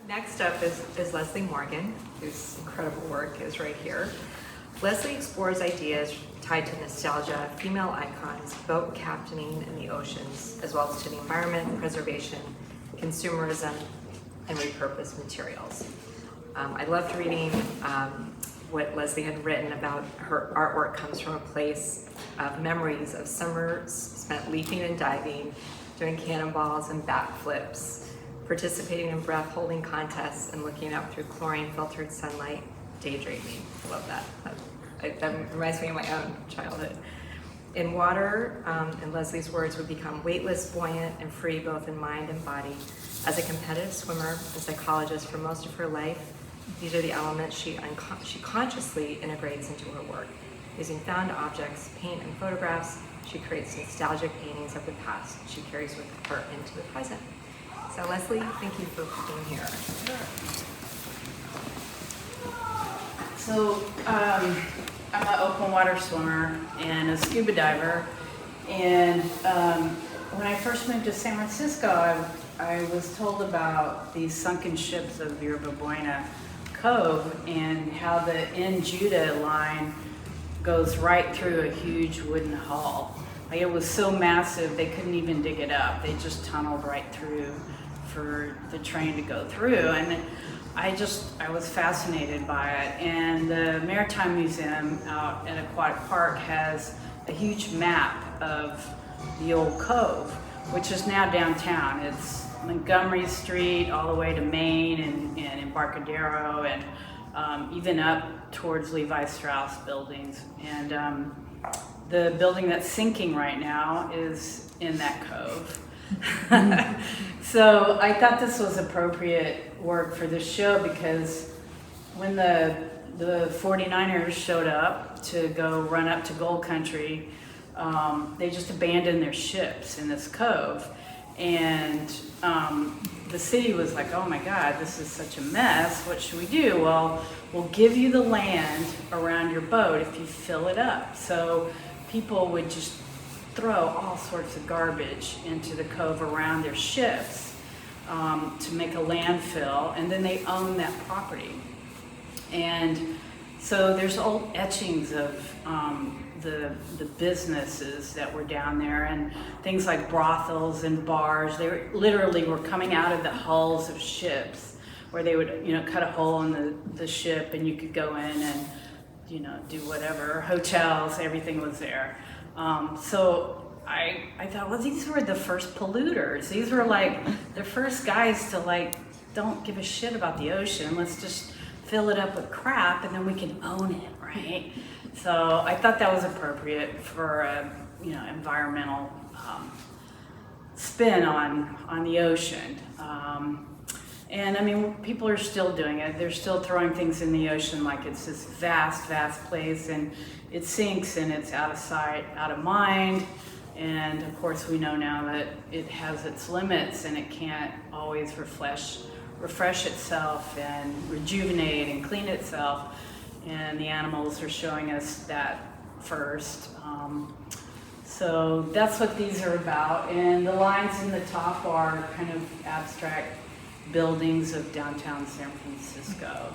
Next up is Leslie Morgan, whose incredible work is right here. Leslie explores ideas tied to nostalgia, female icons, boat captaining in the oceans, as well as to the environment, preservation, consumerism, and repurposed materials. I loved reading what Leslie had written about her artwork. Comes from a place of memories of summers spent leaping and diving, doing cannonballs and backflips, participating in breath-holding contests, and looking out through chlorine-filtered sunlight, daydreaming. I love that. That reminds me of my own childhood. In water, in Leslie's words, would become weightless, buoyant, and free both in mind and body. As a competitive swimmer and psychologist for most of her life, these are the elements she consciously integrates into her work. Using found objects, paint, and photographs, she creates nostalgic paintings of the past she carries with her into the present. So Leslie, thank you for being here. So I'm an open water swimmer and a scuba diver. And when I first moved to San Francisco, I was told about these sunken ships of Yerba Buena Cove and how the Judah line goes right through a huge wooden hull. Like, it was so massive they couldn't even dig it up. They just tunneled right through for the train to go through. And I was fascinated by it. And the Maritime Museum out at Aquatic Park has a huge map of the old cove, which is now downtown. It's Montgomery Street all the way to Main and Embarcadero, and even up towards Levi Strauss buildings. And the building that's sinking right now is in that cove. So I thought this was appropriate work for this show because when the 49ers showed up to go run up to Gold Country, they just abandoned their ships in this cove. And the city was like, oh my God, this is such a mess. What should we do? Well, we'll give you the land around your boat if you fill it up. So people would just throw all sorts of garbage into the cove around their ships to make a landfill, and then they own that property. And so there's old etchings of the businesses that were down there, and things like brothels and bars. They literally were coming out of the hulls of ships, where they would, cut a hole in the ship, and you could go in and, do whatever. Hotels, everything was there. So I thought, well, these were the first polluters. These were like the first guys to don't give a shit about the ocean. Let's just fill it up with crap, and then we can own it, right? So I thought that was appropriate for a environmental spin on the ocean. And I mean, people are still doing it. They're still throwing things in the ocean like it's this vast, vast place, and it sinks and it's out of sight, out of mind. And of course, we know now that it has its limits and it can't always refresh itself and rejuvenate and clean itself. And the animals are showing us that first. So that's what these are about. And the lines in the top are kind of abstract buildings of downtown San Francisco.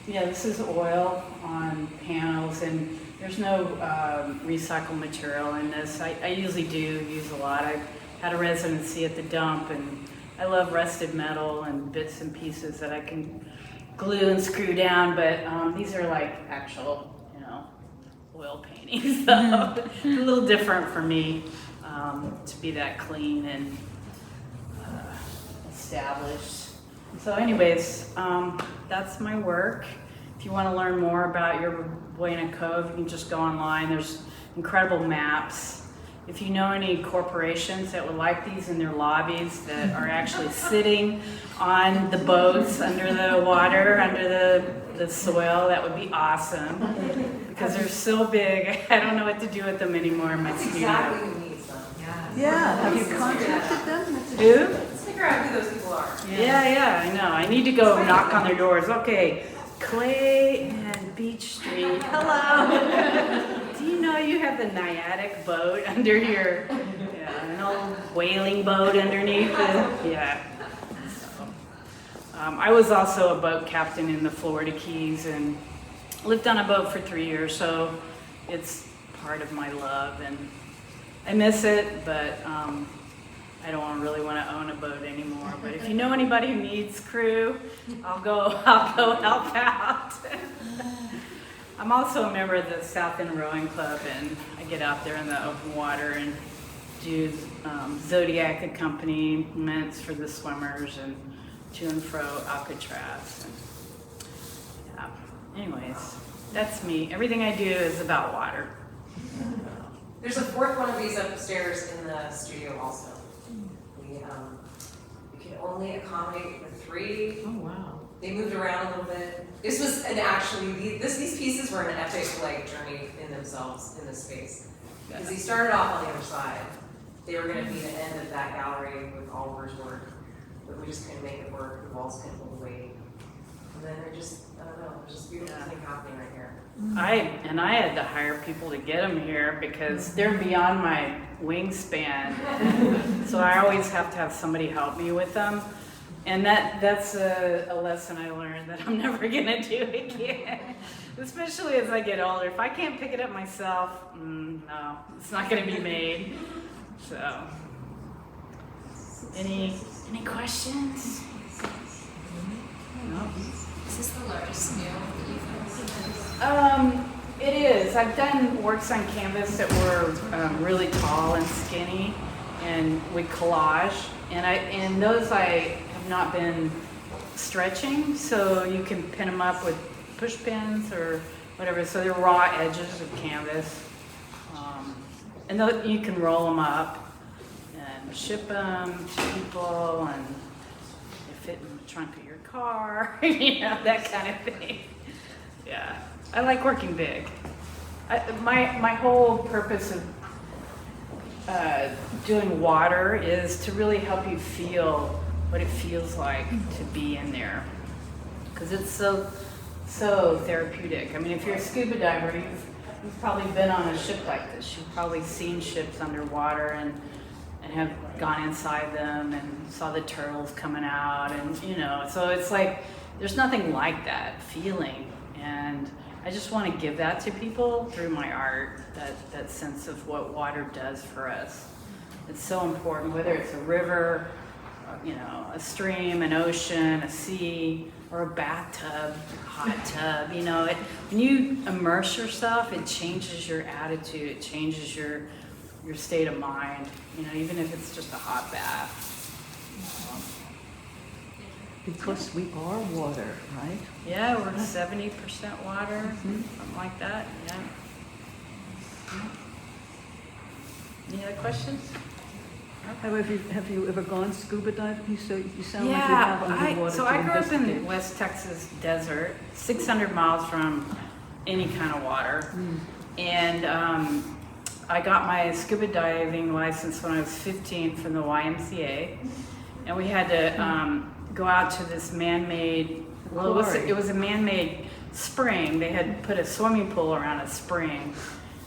This is oil on panels, and there's no recycled material in this. I usually do use a lot. I've had a residency at the dump, and I love rusted metal and bits and pieces that I can glue and screw down, but these are like actual, oil paintings. So it's a little different for me to be that clean and established. So anyways, that's my work. If you want to learn more about Yerba Buena Cove, you can just go online. There's incredible maps. If you know any corporations that would like these in their lobbies that are actually sitting on the boats under the water, under the soil, that would be awesome. Because they're so big, I don't know what to do with them anymore in my studio. Exactly, we need some. Yeah, have you contacted them? Who? Let's figure out who those people are. Yeah, I know. I need to go knock on their doors. Okay, Clay and Beach Street. Hello. Do you know you have the Naiadic boat under your? Yeah. Yeah, an old whaling boat underneath it. Yeah. So, I was also a boat captain in the Florida Keys and lived on a boat for 3 years, so it's part of my love, and I miss it, but I don't really want to own a boat anymore. But if you know anybody who needs crew, I'll go help out. I'm also a member of the South End Rowing Club, and I get out there in the open water and do Zodiac accompaniments for the swimmers and to and fro Alcatraz. And, yeah. Anyways, that's me. Everything I do is about water. There's a fourth one of these upstairs in the studio also. We can only accommodate the 3. Oh, wow. They moved around a little bit. This was these pieces were an epic journey in themselves in this space. Because he started off on the other side. They were going to be the end of that gallery with Oliver's work, but we just couldn't make it work. The walls couldn't hold the weight. And then I don't know, there's just beautiful thing happening right here. I had to hire people to get them here because they're beyond my wingspan. So I always have to have somebody help me with them. And that's a lesson I learned that I'm never gonna do again. Especially as I get older. If I can't pick it up myself, no, it's not gonna be made. So, any questions? No. Is this the largest scale that you've done? It is. I've done works on canvas that were really tall and skinny, and with collage, and those I have not been stretching, so you can pin them up with push pins or whatever. So they're raw edges of canvas, and you can roll them up and ship them to people, and they fit in the trunk of your car, that kind of thing. Yeah, I like working big. My whole purpose of doing water is to really help you feel what it feels like to be in there, because it's so therapeutic. I mean, if you're a scuba diver, you've probably been on a ship like this. You've probably seen ships underwater and have gone inside them and saw the turtles coming out, and so it's like there's nothing like that feeling, and I just want to give that to people through my art, that sense of what water does for us. It's so important, whether it's a river, a stream, an ocean, a sea, or a bathtub, a hot tub. When you immerse yourself, it changes your attitude, it changes your state of mind, even if it's just a hot bath. Because we are water, right? Yeah, we're 70% water, something like that, yeah. Any other questions? Have you ever gone scuba diving? You sound like you have underwater. I grew up in West Texas desert, 600 miles from any kind of water. And I got my scuba diving license when I was 15 from the YMCA. And we had to go out to this man-made, it was a man-made spring. They had put a swimming pool around a spring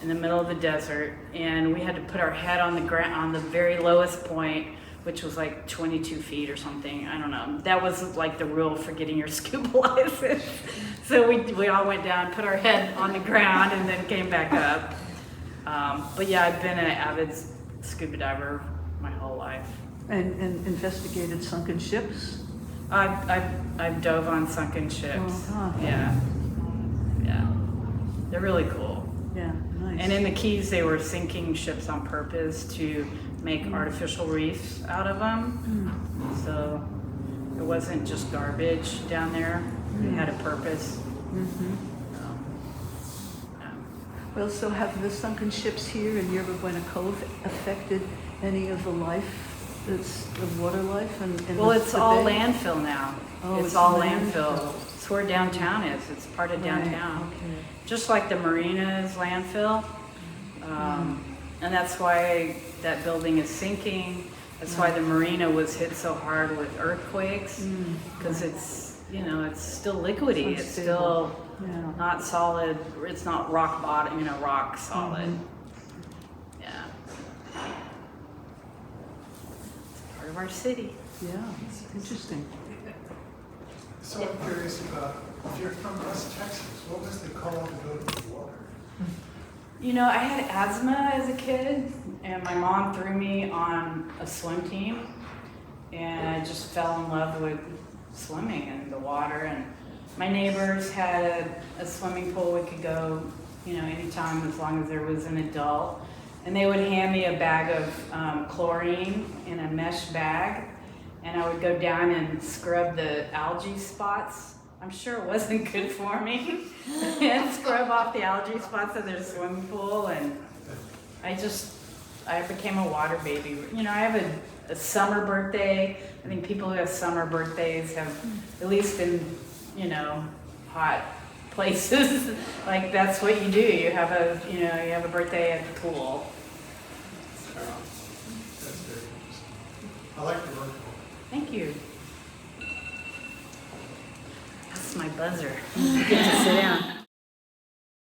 in the middle of the desert, and we had to put our head on the ground on the very lowest point, which was like 22 feet or something. I don't know. That was like the rule for getting your scuba license. So we all went down, put our head on the ground, and then came back up. But yeah, I've been an avid scuba diver my whole life. And investigated sunken ships? I've dove on sunken ships. Oh, huh. Yeah. They're really cool. Yeah, nice. And in the Keys, they were sinking ships on purpose to make artificial reefs out of them. So it wasn't just garbage down there. It had a purpose. Well, so have the sunken ships here in Yerba Buena Cove affected any of the life, the water life? Well, it's all landfill now. Oh, it's all landfill. It's where downtown is. It's part of downtown. Right, okay. Just like the marina is landfill. And that's why that building is sinking. That's why the marina was hit so hard with earthquakes, because it's, it's still liquidy. It's still not solid. It's not rock bottom, rock solid. Yeah. part of our city. Yeah, interesting. So I'm curious about, if you're from West Texas, what was the call to go to the water? You know, I had asthma as a kid, and my mom threw me on a swim team, and I just fell in love with swimming and the water. And my neighbors had a swimming pool. We could go, you know, anytime as long as there was an adult. And they would hand me a bag of chlorine in a mesh bag, and I would go down and scrub the algae spots. I'm sure it wasn't good for me. And scrub off the algae spots of their swimming pool, and I became a water baby. You know, I have a summer birthday. I think people who have summer birthdays have, at least in, you know, hot places, like that's what you do. You have a birthday at the pool. So, That's very interesting. I like your work. thank you. That's my buzzer. You get to sit down.